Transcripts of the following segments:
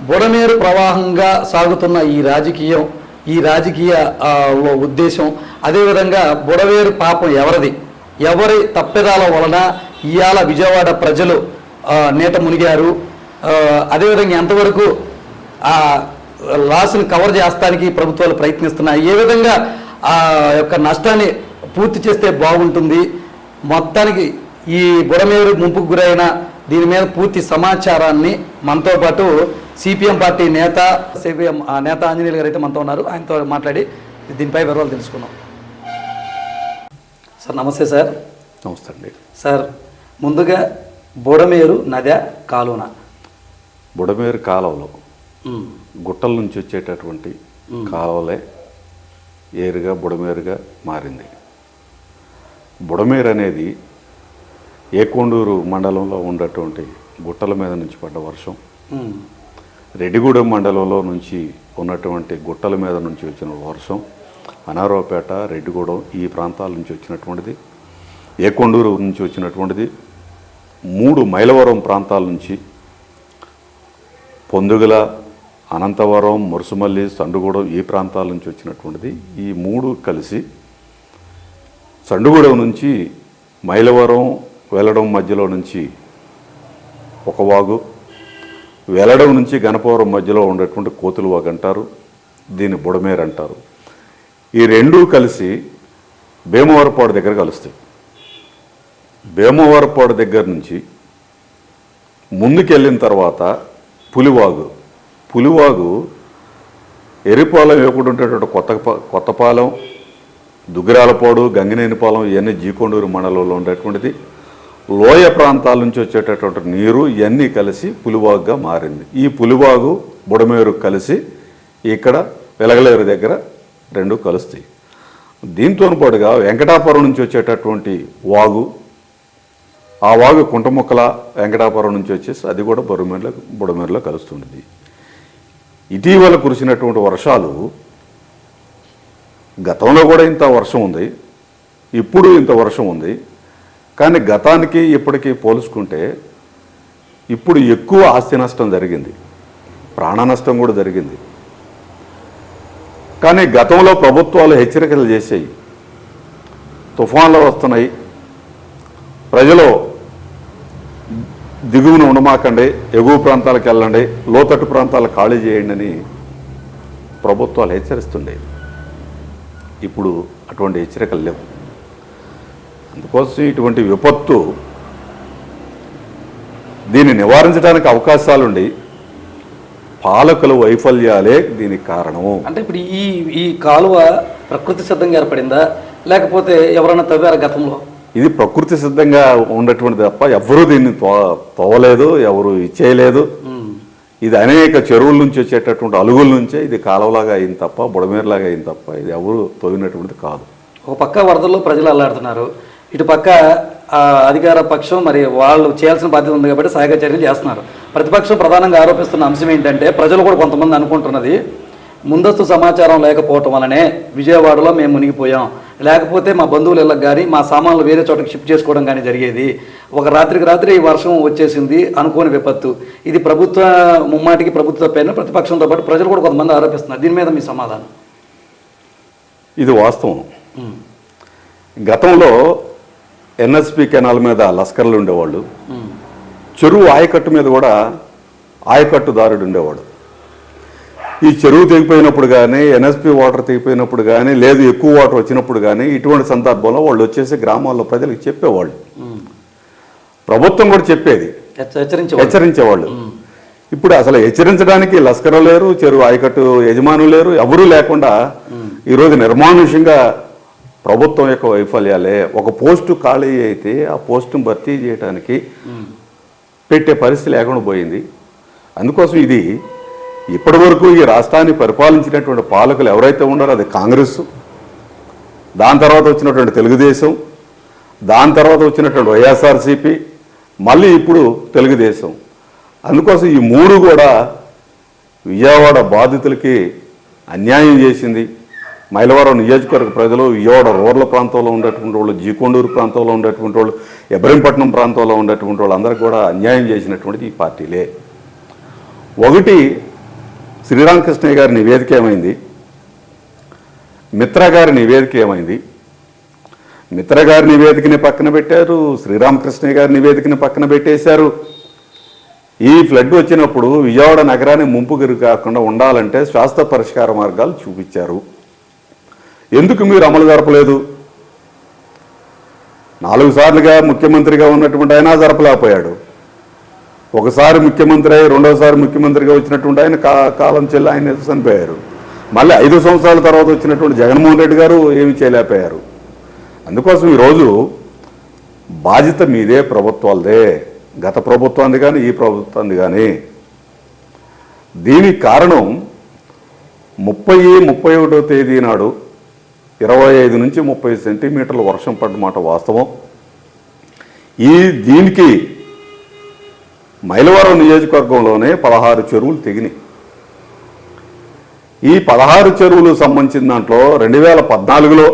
బుడమేరు ప్రవాహంగా సాగుతున్న ఈ రాజకీయ ఉద్దేశం, అదేవిధంగా బుడమేరు పాపం ఎవరి తప్పిదాల వలన ఇవాళ విజయవాడ ప్రజలు నీట మునిగారు, అదేవిధంగా ఎంతవరకు ఆ లాస్ని కవర్ చేస్తానికి ప్రభుత్వాలు ప్రయత్నిస్తున్నాయి, ఏ విధంగా ఆ యొక్క నష్టాన్ని పూర్తి చేస్తే బాగుంటుంది, మొత్తానికి ఈ బుడమేరు ముంపుకు గురైన దీని మీద పూర్తి సమాచారాన్ని మనతో పాటు సిపిఎం పార్టీ నేత ఆంజనేయులు గారు అయితే మనతో ఉన్నారు. ఆయనతో మాట్లాడి దీనిపై వివరాలు తెలుసుకున్నాం. సార్ నమస్తే. సార్ నమస్తే అండి. సార్ ముందుగా బుడమేరు నది కాలువన, బుడమేరు కాలువలో గుట్టల నుంచి వచ్చేటటువంటి కాలువలే ఏరుగా బుడమేరుగా మారింది. బుడమేరు అనేది ఏకొండూరు మండలంలో ఉన్నటువంటి గుట్టల మీద నుంచి పడ్డ వర్షం, రెడ్డిగూడెం మండలంలో నుంచి ఉన్నటువంటి గుట్టల మీద నుంచి వచ్చిన వర్షం, అనారావుపేట, రెడ్డిగూడెం ఈ ప్రాంతాల నుంచి వచ్చినటువంటిది, ఏకొండూరు నుంచి వచ్చినటువంటిది, 3 మైలవరం ప్రాంతాల నుంచి పొందుగల, అనంతవరం, మురుసుమల్లి, సండుగూడెం ఈ ప్రాంతాల నుంచి వచ్చినటువంటిది. ఈ 3 కలిసి సండుగూడెం నుంచి మైలవరం వెళ్ళడం మధ్యలో నుంచి ఒక వాగు, వెల్లడం నుంచి గణపవరం మధ్యలో ఉండేటువంటి కోతులు వాగు అంటారు, దీన్ని బుడమేరు అంటారు. ఈ 2 కలిసి భీమవరపాడు దగ్గర కలుస్తాయి. భీమవరపాడు దగ్గర నుంచి ముందుకెళ్ళిన తర్వాత పులివాగు ఎరిపాలెం ఎప్పుడు ఉండేటువంటి కొత్తపాలెం, దుగ్గిరాలపాడు, గంగినేనిపాలెం ఇవన్నీ జీకొండూరు మండలంలో ఉండేటువంటిది. లోయ ప్రాంతాల నుంచి వచ్చేటటువంటి నీరు ఇవన్నీ కలిసి పులివాగుగా మారింది. ఈ పులివాగు బుడమేరు కలిసి ఇక్కడ వెలగలేరు దగ్గర 2 కలుస్తాయి. దీంతో పాటుగా వెంకటాపురం నుంచి వచ్చేటటువంటి వాగు, ఆ వాగు కుంటముక్కల వెంకటాపురం నుంచి వచ్చేసి అది కూడా బుడమేరులో కలుస్తుంది. ఇటీవల కురిసినటువంటి వర్షాలు, గతంలో కూడా ఇంత వర్షం ఉంది, ఇప్పుడు ఇంత వర్షం ఉంది, కానీ గతానికి ఇప్పటికీ పోల్చుకుంటే ఇప్పుడు ఎక్కువ ఆస్తి నష్టం జరిగింది, ప్రాణ నష్టం కూడా జరిగింది. కానీ గతంలో ప్రభుత్వాలు హెచ్చరికలు చేసాయి, తుఫాన్లు వస్తున్నాయి, ప్రజలు దిగువన ఉండమాకండి, ఎగువ ప్రాంతాలకు వెళ్ళండి, లోతట్టు ప్రాంతాలు ఖాళీ చేయండి అని ప్రభుత్వాలు హెచ్చరిస్తుండేవి. ఇప్పుడు అటువంటి హెచ్చరికలు లేవు. అందుకోసం ఇటువంటి విపత్తు దీన్ని నివారించడానికి అవకాశాలుండి పాలకుల వైఫల్యాలే దీనికి కారణము. అంటే ఇప్పుడు ఈ కాలువ ప్రకృతి సిద్ధంగా ఏర్పడిందా, లేకపోతే ఎవరైనా తవ్వారా గతంలో? ఇది ప్రకృతి సిద్ధంగా ఉన్నటువంటిది తప్ప ఎవరూ దీన్ని తవ్వలేదు, ఎవరు ఇచ్చేయలేదు. ఇది అనేక చెరువుల నుంచి వచ్చేటటువంటి అలుగుల నుంచే ఇది కాలువలాగా అయింది తప్ప, బుడమేరులాగా అయింది తప్ప ఇది ఎవరు తవ్వినటువంటిది కాదు. ఒక పక్క వరదల్లో ప్రజలు అల్లాడుతున్నారు, ఇటు పక్క అధికార పక్షం మరి వాళ్ళు చేయాల్సిన బాధ్యత ఉంది కాబట్టి సహాయక చర్యలు చేస్తున్నారు. ప్రతిపక్షం ప్రధానంగా ఆరోపిస్తున్న అంశం ఏంటంటే, ప్రజలు కూడా కొంతమంది అనుకుంటున్నది, ముందస్తు సమాచారం లేకపోవటం వల్లనే విజయవాడలో మేము మునిగిపోయాం, లేకపోతే మా బంధువుల ఇళ్ళకి కానీ మా సామాన్లు వేరే చోటకి షిఫ్ట్ చేసుకోవడం కానీ జరిగేది, ఒక రాత్రికి రాత్రి ఈ వర్షం వచ్చేసింది అనుకోని విపత్తు. ఇది ముమ్మాటికి ప్రభుత్వ పైన ప్రతిపక్షంతో పాటు ప్రజలు కూడా కొంతమంది ఆరోపిస్తున్నారు. దీని మీద మీ సమాధానం? ఇది వాస్తవం. గతంలో ఎన్ఎస్పి కెనాల్ మీద లస్కర్లు ఉండేవాళ్ళు, చెరువు ఆయకట్టు మీద కూడా ఆయకట్టుదారుడు ఉండేవాడు. ఈ చెరువు తెగిపోయినప్పుడు కానీ, ఎన్ఎస్పి వాటర్ తెగిపోయినప్పుడు కానీ, లేదు ఎక్కువ వాటర్ వచ్చినప్పుడు కానీ, ఇటువంటి సందర్భంలో వాళ్ళు వచ్చేసి గ్రామాల్లో ప్రజలకు చెప్పేవాళ్ళు, ప్రభుత్వం కూడా చెప్పేది, హెచ్చరించేవాళ్ళు. ఇప్పుడు అసలు హెచ్చరించడానికి లస్కర్ లేరు, చెరువు ఆయకట్టు యజమానులు లేరు, ఎవరూ లేకుండా ఈరోజు నిర్మానుష్యంగా ప్రభుత్వం యొక్క వైఫల్యాలే. ఒక పోస్టు ఖాళీ అయితే ఆ పోస్టును భర్తీ చేయడానికి పెట్టే పరిస్థితి లేకుండా పోయింది. అందుకోసం ఇది ఇప్పటి వరకు ఈ రాష్ట్రాన్ని పరిపాలించినటువంటి పాలకులు ఎవరైతే ఉన్నారో అది కాంగ్రెస్, దాని తర్వాత వచ్చినటువంటి తెలుగుదేశం, దాని తర్వాత వచ్చినటువంటి వైఎస్ఆర్సీపీ, మళ్ళీ ఇప్పుడు తెలుగుదేశం. అందుకోసం ఈ 3 కూడా విజయవాడ బాధితులకి అన్యాయం చేసింది. మైలవరం నియోజకవర్గ ప్రజలు, విజయవాడ రూరల్ ప్రాంతంలో ఉండేటువంటి వాళ్ళు, జీకొండూరు ప్రాంతంలో ఉండేటువంటి వాళ్ళు, ఇబ్రహీంపట్నం ప్రాంతంలో ఉండేటువంటి వాళ్ళు అందరికీ కూడా అన్యాయం చేసినటువంటిది ఈ పార్టీలే. ఒకటి శ్రీరామకృష్ణయ్య గారి నివేదిక ఏమైంది, మిత్రా గారి నివేదిక ఏమైంది? మిత్ర గారి నివేదికని పక్కన పెట్టారు, శ్రీరామకృష్ణయ్య గారి నివేదికని పక్కన పెట్టేశారు. ఈ ఫ్లడ్ వచ్చినప్పుడు విజయవాడ నగరాన్ని ముంపు గురి కాకుండా ఉండాలంటే శాశ్వత పరిష్కార మార్గాలు చూపించారు. ఎందుకు మీరు అమలు జరపలేదు? 4 సార్లుగా ముఖ్యమంత్రిగా ఉన్నటువంటి ఆయన జరపలేకపోయాడు. ఒకసారి ముఖ్యమంత్రి అయి రెండోసారి ముఖ్యమంత్రిగా వచ్చినటువంటి ఆయన కాలం చెల్లి ఆయన చనిపోయారు. మళ్ళీ 5 సంవత్సరాల తర్వాత వచ్చినటువంటి జగన్మోహన్ రెడ్డి గారు ఏమి చేయలేకపోయారు. అందుకోసం ఈరోజు బాధ్యత మీదే, ప్రభుత్వాలదే, గత ప్రభుత్వాన్ని కానీ ఈ ప్రభుత్వాన్ని కానీ. దీనికి కారణం 31వ తేదీ నాడు 25 నుంచి 30 సెంటీమీటర్ల వర్షం పడ్డమాట వాస్తవం. దీనికి మైలవరం నియోజకవర్గంలోనే 16 చెరువులు తెగినాయి. ఈ 16 చెరువులు సంబంధించిన దాంట్లో 2014లో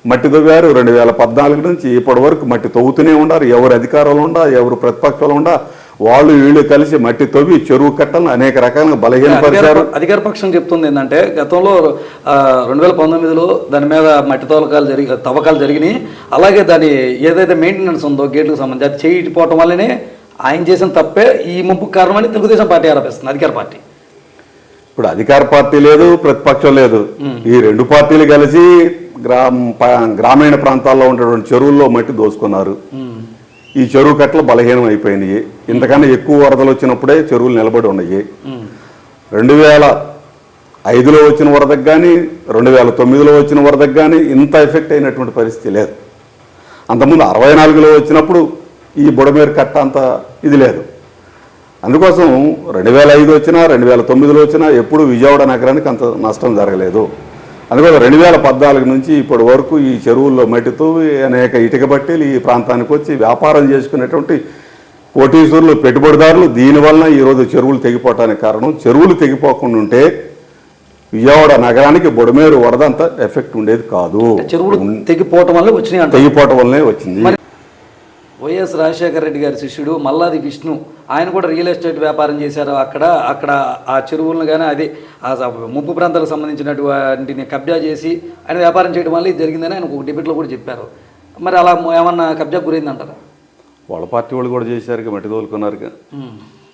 మట్టి తవ్వారు. 2014 నుంచి ఇప్పటి వరకు మట్టి తవ్వుతూనే ఉన్నారు. ఎవరు అధికారంలో ఉండా, ఎవరు ప్రతిపక్షంలో ఉండా, వాళ్ళు వీళ్ళు కలిసి మట్టి తవ్వి చెరువు కట్టలను అనేక రకాలుగా బలహీనపరిచారు. అధికార పక్షం చెప్తుంది ఏంటంటే గతంలో 2019లో దాని మీద మట్టి తవ్వకాలు జరిగినాయి. అలాగే దాని ఏదైతే మెయింటెనెన్స్ ఉందో గేట్లకు సంబంధించి అది చేయకపోవటం వల్లనే ఆయన చేసిన తప్పే ఈ ముంపుకు కారణమని తెలుగుదేశం పార్టీ ఆరోపిస్తుంది, అధికార పార్టీ. ఇప్పుడు అధికార పార్టీ లేదు, ప్రతిపక్షం లేదు. ఈ 2 పార్టీలు కలిసి గ్రామీణ ప్రాంతాల్లో ఉన్నటువంటి చెరువుల్లో మట్టి దోసుకున్నారు. ఈ చెరువు కట్టలు బలహీనం అయిపోయినాయి. ఇంతకన్నా ఎక్కువ వరదలు వచ్చినప్పుడే చెరువులు నిలబడి ఉన్నాయి. 2005లో వచ్చిన వరదకు కానీ 2009లో వచ్చిన వరదకు కానీ ఇంత ఎఫెక్ట్ అయినటువంటి పరిస్థితి లేదు. అంతకుముందు 64లో వచ్చినప్పుడు ఈ బుడమేరు కట్ట అంత ఇది లేదు. అందుకోసం 2005 వచ్చినా 2009లో వచ్చినా ఎప్పుడు విజయవాడ నగరానికి అంత నష్టం జరగలేదు. అందుకోసం 2014 నుంచి ఇప్పటి వరకు ఈ చెరువుల్లో మట్టితో అనేక ఇటుక బట్టీలు ఈ ప్రాంతానికి వచ్చి వ్యాపారం చేసుకునేటువంటి కోటీశ్వరులు, పెట్టుబడిదారులు. దీనివల్ల ఈరోజు చెరువులు తెగిపోవటానికి కారణం. చెరువులు తెగిపోకుండా ఉంటే విజయవాడ నగరానికి బుడమేరు వరద అంత ఎఫెక్ట్ ఉండేది కాదు. చెరువులు తెగిపోవటం వల్లనే వచ్చింది. వైఎస్ రాజశేఖర రెడ్డి గారి శిష్యుడు మల్లాది విష్ణు, ఆయన కూడా రియల్ ఎస్టేట్ వ్యాపారం చేశారు. అక్కడ ఆ చెరువులను కానీ అది ముంపు ప్రాంతాలకు సంబంధించినటువంటిని కబ్జా చేసి ఆయన వ్యాపారం చేయడం వల్ల ఇది జరిగిందని ఆయన ఒక డిబేట్లో కూడా చెప్పారు. మరి అలా ఏమన్నా కబ్జా గురైందంటారా? వాళ్ళ పార్టీ వాళ్ళు కూడా చేశారు, మట్టి తోలుకున్నారు.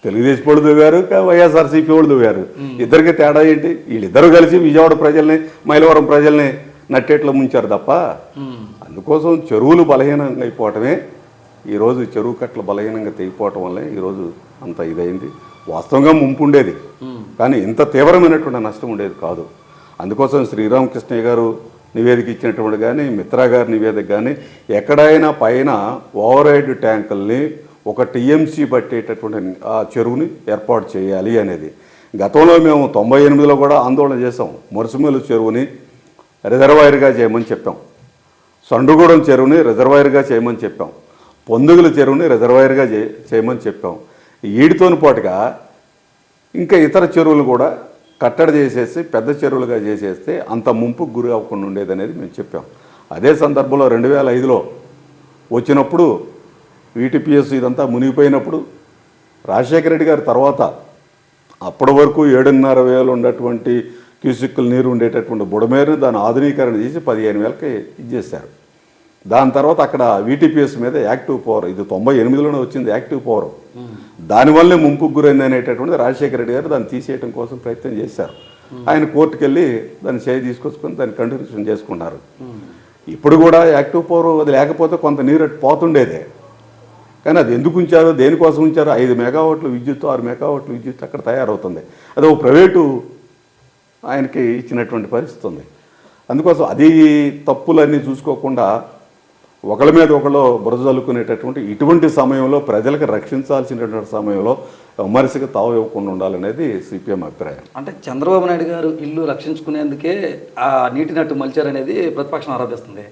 తెలుగుదేశం వాళ్ళు దువ్వారు, వైఎస్ఆర్సీపీ వాళ్ళు దువ్వారు. ఇద్దరికి తేడా ఏంటి? వీళ్ళిద్దరూ కలిసి విజయవాడ ప్రజల్ని, మైలవరం ప్రజల్ని నట్టేట్లో ముంచారు తప్ప. అందుకోసం చెరువులు బలహీనంగా అయిపోవటమే, ఈరోజు చెరువు కట్టలు బలహీనంగా తెగిపోవటం వల్లే ఈరోజు అంత ఇదైంది. వాస్తవంగా ముంపు ఉండేది కానీ ఇంత తీవ్రమైనటువంటి నష్టం ఉండేది కాదు. అందుకోసం శ్రీరామకృష్ణయ్య గారు నివేదిక ఇచ్చినటువంటి కానీ, మిత్రా గారి నివేదిక కానీ ఎక్కడైనా పైన ఓవర్ హెడ్ ట్యాంకుల్ని 1 TMC పట్టేటటువంటి ఆ చెరువుని ఏర్పాటు చేయాలి అనేది. గతంలో మేము 98లో కూడా ఆందోళన చేసాం. మురసమేలు చెరువుని రిజర్వాయర్గా చేయమని చెప్పాం, సండుగూడెం చెరువుని రిజర్వాయర్గా చేయమని చెప్పాం, పొందుగుల చెరువుని రిజర్వాయర్గా చేయమని చెప్పాం. వీటితోని పాటుగా ఇంకా ఇతర చెరువులు కూడా కట్టడి చేసేసి పెద్ద చెరువులుగా చేసేస్తే అంత ముంపుకు గురి అవ్వకుండా ఉండేది అనేది మేము చెప్పాం. అదే సందర్భంలో 2005లో వచ్చినప్పుడు VTPS ఇదంతా మునిగిపోయినప్పుడు రాజశేఖర రెడ్డి గారి తర్వాత అప్పటి వరకు 7,500 ఉన్నటువంటి క్యూసిక్కుల నీరు ఉండేటటువంటి బుడమేరుని దాని ఆధునీకరణ చేసి 15,000కి ఇచ్చేశారు. దాని తర్వాత అక్కడ VTPS మీద యాక్టివ్ పవర్, ఇది 98లోనే వచ్చింది యాక్టివ్ పవర్, దానివల్లే ముంపుకు గురైంది అనేటటువంటిది రాజశేఖర రెడ్డి గారు దాన్ని తీసేయడం కోసం ప్రయత్నం చేశారు. ఆయన కోర్టుకు వెళ్ళి దాన్ని తీసుకొచ్చుకొని దాన్ని కంటిన్యూషన్ చేసుకున్నారు. ఇప్పుడు కూడా యాక్టివ్ పవర్ అది లేకపోతే కొంత నీరు పోతుండేదే, కానీ అది ఎందుకు ఉంచారో, దేనికోసం ఉంచారో? 5 మెగావాట్ల విద్యుత్, 6 మెగావాట్ల విద్యుత్ అక్కడ తయారవుతుంది. అది ఒక ప్రైవేటు ఆయనకి ఇచ్చినటువంటి పరిస్థితి ఉంది. అందుకోసం అది తప్పులన్నీ చూసుకోకుండా ఒకళ్ళ మీద ఒకళ్ళు బురద చల్లుకునేటటువంటి ఇటువంటి సమయంలో ప్రజలకు రక్షించాల్సినటువంటి సమయంలో విమర్శకు తావు ఇవ్వకుండా ఉండాలనేది CPM అభిప్రాయం. అంటే చంద్రబాబు నాయుడు గారు ఇల్లు రక్షించుకునేందుకే ఆ నీటి నట్టు మలిచారనేది ప్రతిపక్షం ఆరోపిస్తుంది.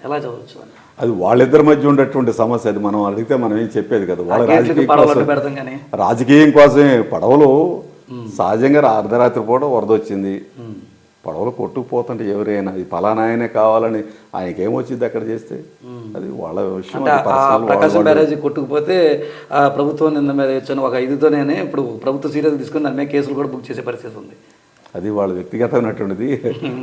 ఎలా చదవచ్చు? అది వాళ్ళిద్దరి మధ్య ఉండేటువంటి సమస్య. అది మనం అడిగితే మనం ఏం చెప్పేది కదా. వాళ్ళ రాజకీయం కోసమే పడవలు సహజంగా అర్ధరాత్రి పూట వరద వచ్చింది, పడవలు కొట్టుకుపోతుంటే ఎవరైనా ఇది పలానా ఆయనే కావాలని ఆయనకి ఏమొచ్చింది అక్కడ చేస్తే అది వాళ్ళ విషయం, అంటే అది personal, ప్రకాశం వాళ్ళ- బ్యారేజీ కొట్టుకుపోతే ప్రభుత్వం నిన్న మీద వచ్చాను ఒక 5తోనే ఇప్పుడు ప్రభుత్వం సీరియస్ తీసుకుని దాని మీద కేసులు కూడా బుక్ చేసే పరిస్థితి ఉంది. అది వాళ్ళ వ్యక్తిగతమైనటువంటిది.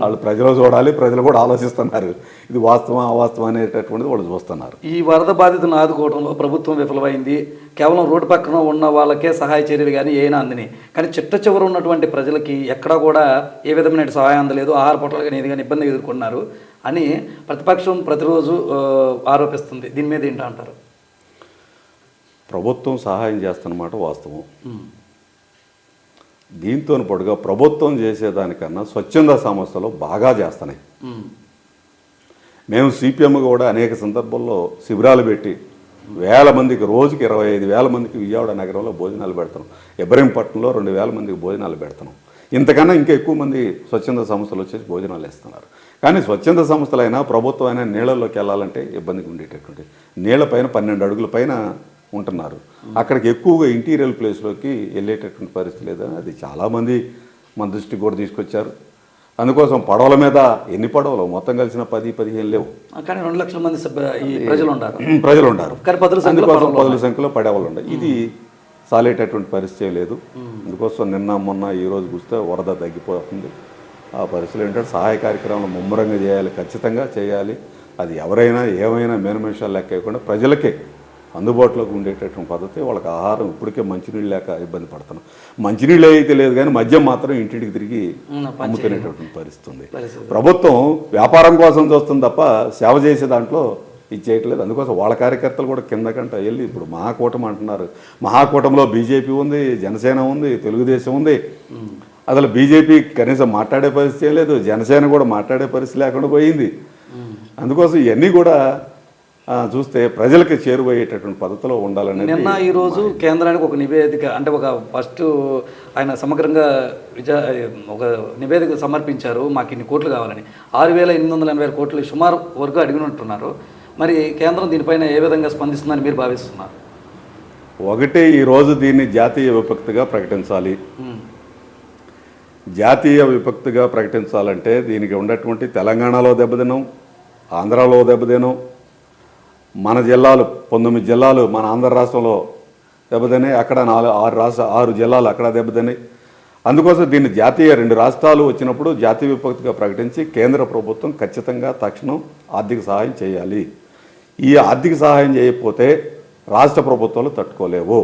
వాళ్ళు ప్రజలు చూడాలి, ప్రజలు కూడా ఆలోచిస్తున్నారు ఇది వాస్తవం అవాస్తవం అనేటటువంటిది వాళ్ళు చూస్తున్నారు. ఈ వరద బాధితులను ఆదుకోవడంలో ప్రభుత్వం విఫలమైంది. కేవలం రోడ్డు పక్కన ఉన్న వాళ్ళకే సహాయ చర్యలు కానీ ఏమైనా అందినాయి, కానీ చిట్ట చివర ఉన్నటువంటి ప్రజలకి ఎక్కడా కూడా ఏ విధమైన సహాయం అందలేదు, ఆహార పొట్టలు కానీ ఏది కానీ ఇబ్బంది ఎదుర్కొన్నారు అని ప్రతిపక్షం ప్రతిరోజు ఆరోపిస్తుంది. దీని మీద ఏంటంటారు? ప్రభుత్వం సహాయం చేస్తున్నమాట వాస్తవం. దీంతో పాటుగా ప్రభుత్వం చేసేదానికన్నా స్వచ్ఛంద సంస్థలు బాగా చేస్తున్నాయి. మేము సిపిఎం కూడా అనేక సందర్భాల్లో శిబిరాలు పెట్టి వేల మందికి, రోజుకి 25,000 మందికి విజయవాడ నగరంలో భోజనాలు పెడతాం. ఇబ్రహీంపట్నంలో 2,000 మందికి భోజనాలు పెడుతున్నాం. ఇంతకన్నా ఇంకా ఎక్కువ మంది స్వచ్ఛంద సంస్థలు వచ్చేసి భోజనాలు ఇస్తున్నారు. కానీ స్వచ్ఛంద సంస్థలైనా ప్రభుత్వం అయినా నీళ్ళల్లోకి వెళ్ళాలంటే ఇబ్బందిగా ఉండేటటువంటి, నీళ్ళ పైన 12 అడుగుల పైన ఉంటున్నారు. అక్కడికి ఎక్కువగా ఇంటీరియర్ ప్లేస్లోకి వెళ్ళేటటువంటి పరిస్థితి లేదు. అది చాలామంది మన దృష్టికి కూడా తీసుకొచ్చారు. అందుకోసం పడవల మీద ఎన్ని పడవలు మొత్తం కలిసిన 10-15 లేవు, కానీ 2 లక్షల మంది ఈ ప్రజలు ఉంటారు. కానీ అందుకోసం 10,000 సంఖ్యలో పడవలు ఉన్నాయి. ఇది సాలేటటువంటి పరిస్థితి లేదు. అందుకోసం నిన్న మొన్న ఈరోజు చూస్తే వరద తగ్గిపోతుంది. ఆ పరిస్థితులు ఏంటంటే సహాయ కార్యక్రమాలు ముమ్మరంగా చేయాలి, ఖచ్చితంగా చేయాలి. అది ఎవరైనా ఏమైనా మేనమేషాలు లెక్క వేయకుండా ప్రజలకే అందుబాటులోకి ఉండేటటువంటి పద్ధతి. వాళ్ళకి ఆహారం ఇప్పటికే మంచినీళ్ళు లేక ఇబ్బంది పడుతున్నాం. మంచినీళ్ళు అయితే లేదు కానీ మద్యం మాత్రం ఇంటికి తిరిగి అమ్ముకునేటటువంటి పరిస్థితి ఉంది. ప్రభుత్వం వ్యాపారం కోసం చూస్తుంది తప్ప సేవ చేసే దాంట్లో ఇది చేయట్లేదు. అందుకోసం వాళ్ళ కార్యకర్తలు కూడా కిందకంట వెళ్ళి ఇప్పుడు మహాకూటమి అంటున్నారు. మహాకూటమిలో బీజేపీ ఉంది, జనసేన ఉంది, తెలుగుదేశం ఉంది. అసలు బీజేపీ కనీసం మాట్లాడే పరిస్థితి లేదు, జనసేన కూడా మాట్లాడే పరిస్థితి లేకుండా పోయింది. అందుకోసం ఇవన్నీ కూడా చూస్తే ప్రజలకి చేరువయ్యేటటువంటి పద్ధతిలో ఉండాలని. నిన్న ఈరోజు కేంద్రానికి ఒక నివేదిక, అంటే ఒక ఫస్ట్ ఆయన సమగ్రంగా ఒక నివేదిక సమర్పించారు. మాకు ఇన్ని కోట్లు కావాలని 6,880 కోట్లు సుమారు వరకు అడిగినట్టున్నారు. మరి కేంద్రం దీనిపైన ఏ విధంగా స్పందిస్తుందని మీరు భావిస్తున్నారు? ఒకటి, ఈరోజు దీన్ని జాతీయ విపత్తుగా ప్రకటించాలి. జాతీయ విపత్తుగా ప్రకటించాలంటే దీనికి ఉన్నటువంటి తెలంగాణలో దెబ్బతినం, ఆంధ్రాలో దెబ్బతినం, మన జిల్లాలు 19 జిల్లాలు మన ఆంధ్ర రాష్ట్రంలో దెబ్బతినాయి, అక్కడ 6 జిల్లాలు అక్కడ దెబ్బతినాయి. అందుకోసం దీన్ని జాతీయ 2 రాష్ట్రాలు వచ్చినప్పుడు జాతీయ విపత్తుగా ప్రకటించి కేంద్ర ప్రభుత్వం ఖచ్చితంగా తక్షణం ఆర్థిక సహాయం చేయాలి. ఈ ఆర్థిక సహాయం చేయకపోతే రాష్ట్ర ప్రభుత్వాలు తట్టుకోలేవు.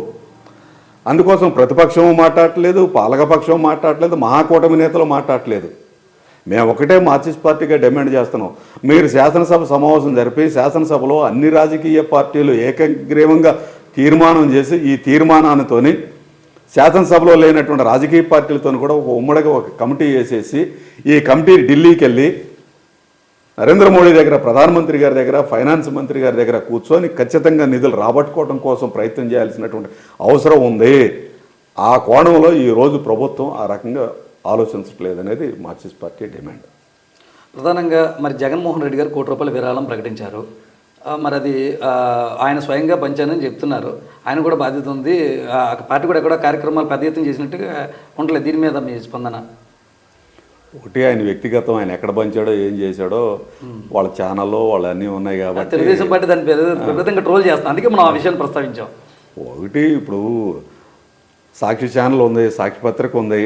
అందుకోసం ప్రతిపక్షం మాట్లాడట్లేదు, పాలకపక్షం మాట్లాడట్లేదు, మహాకూటమి నేతలు మాట్లాడట్లేదు. మేము ఒకటే మార్క్సిస్ట్ పార్టీగా డిమాండ్ చేస్తున్నాం. మీరు శాసనసభ సమావేశం జరిపి శాసనసభలో అన్ని రాజకీయ పార్టీలు ఏకగ్రీవంగా తీర్మానం చేసి ఈ తీర్మానాలతోని శాసనసభలో లేనటువంటి రాజకీయ పార్టీలతో కూడా ఒక ఉమ్మడిగా ఒక కమిటీ వేసేసి ఈ కమిటీ ఢిల్లీకి వెళ్ళి నరేంద్ర మోడీ దగ్గర, ప్రధానమంత్రి గారి దగ్గర, ఫైనాన్స్ మంత్రి గారి దగ్గర కూర్చొని ఖచ్చితంగా నిధులు రాబట్టుకోవడం కోసం ప్రయత్నం చేయాల్సినటువంటి అవసరం ఉంది. ఆ కోణంలో ఈరోజు ప్రభుత్వం ఆ రకంగా ఆలోచించట్లేదనేది మార్క్సిస్ట్ పార్టీ డిమాండ్. ప్రధానంగా మరి జగన్మోహన్ రెడ్డి గారు ₹1 విరాళం ప్రకటించారు. మరి అది ఆయన స్వయంగా పంచానని చెప్తున్నారు. ఆయన కూడా బాధ్యత ఉంది. పార్టీ కూడా ఎక్కడ కార్యక్రమాలు పెద్ద ఎత్తున చేసినట్టుగా ఉండలేదు. దీని మీద మీ స్పందన? ఒకటి, ఆయన వ్యక్తిగతం, ఆయన ఎక్కడ పంచాడో ఏం చేశాడో వాళ్ళ ఛానల్లో వాళ్ళు అన్నీ ఉన్నాయి కాబట్టి తెలుగుదేశం పార్టీ దాని విధంగా ట్రోల్ చేస్తాం. అందుకే మనం ఆ విషయాన్ని ప్రస్తావించాం. ఒకటి, ఇప్పుడు సాక్షి ఛానల్ ఉంది, సాక్షి పత్రిక ఉంది.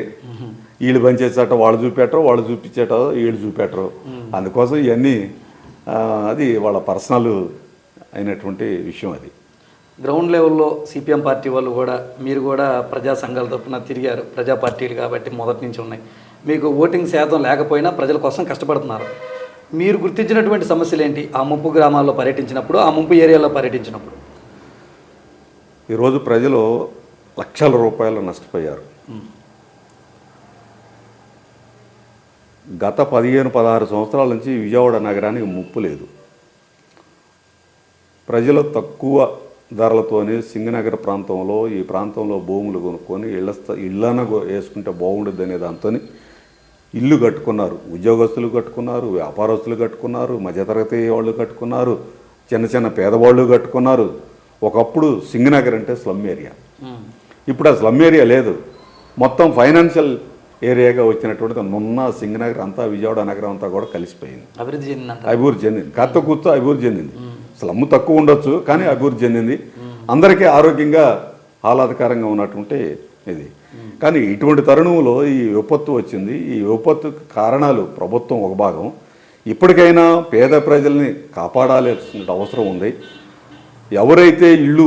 వీళ్ళు పనిచేసేట వాళ్ళు చూపెట్టరు, వాళ్ళు చూపించేట వీళ్ళు చూపెట్టరు. అందుకోసం ఇవన్నీ అది వాళ్ళ పర్సనల్ అయినటువంటి విషయం. అది గ్రౌండ్ లెవెల్లో సిపిఎం పార్టీ వాళ్ళు కూడా, మీరు కూడా ప్రజా సంఘాల తరఫున తిరిగారు. ప్రజా పార్టీలు కాబట్టి మొదటి నుంచి ఉన్నాయి. మీకు ఓటింగ్ శాతం లేకపోయినా ప్రజల కోసం కష్టపడుతున్నారు. మీరు గుర్తించినటువంటి సమస్యలు ఏంటి ఆ ముంపు గ్రామాల్లో పర్యటించినప్పుడు, ఆ ముంపు ఏరియాలో పర్యటించినప్పుడు? ఈరోజు ప్రజలు లక్షల రూపాయలు నష్టపోయారు. గత 15-16 సంవత్సరాల నుంచి విజయవాడ నగరానికి ముప్పు లేదు. ప్రజలు తక్కువ ధరలతోనే సింగనగర్ ప్రాంతంలో, ఈ ప్రాంతంలో భూములు కొనుక్కొని ఇళ్ళను వేసుకుంటే బాగుంటుంది అనే దాంతో ఇల్లు కట్టుకున్నారు. ఉద్యోగస్తులు కట్టుకున్నారు, వ్యాపారస్తులు కట్టుకున్నారు, మధ్యతరగతి వాళ్ళు కట్టుకున్నారు, చిన్న చిన్న పేదవాళ్ళు కట్టుకున్నారు. ఒకప్పుడు సింగనగర్ అంటే స్లమ్ ఏరియా. ఇప్పుడు ఆ స్లమ్ ఏరియా లేదు. మొత్తం ఫైనాన్షియల్ ఏరియాగా వచ్చినటువంటిది నున్న సింగనగర్ అంతా విజయవాడ నగరం అంతా కూడా కలిసిపోయింది, అభివృద్ధి చెందిందంట. అభివృద్ధి చెందింది. కాస్త కూర్చో అభివృద్ధి చెందింది. స్లమ్ తక్కువ ఉండొచ్చు కానీ అభివృద్ధి చెందింది. అందరికీ ఆరోగ్యంగా ఆహ్లాదకరంగా ఉన్నటువంటి ఇది. కానీ ఇటువంటి తరుణంలో ఈ విపత్తు వచ్చింది. ఈ విపత్తుకు కారణాలు ప్రభుత్వం ఒక భాగం. ఇప్పటికైనా పేద ప్రజల్ని కాపాడాల్సిన అవసరం ఉంది. ఎవరైతే ఇళ్ళు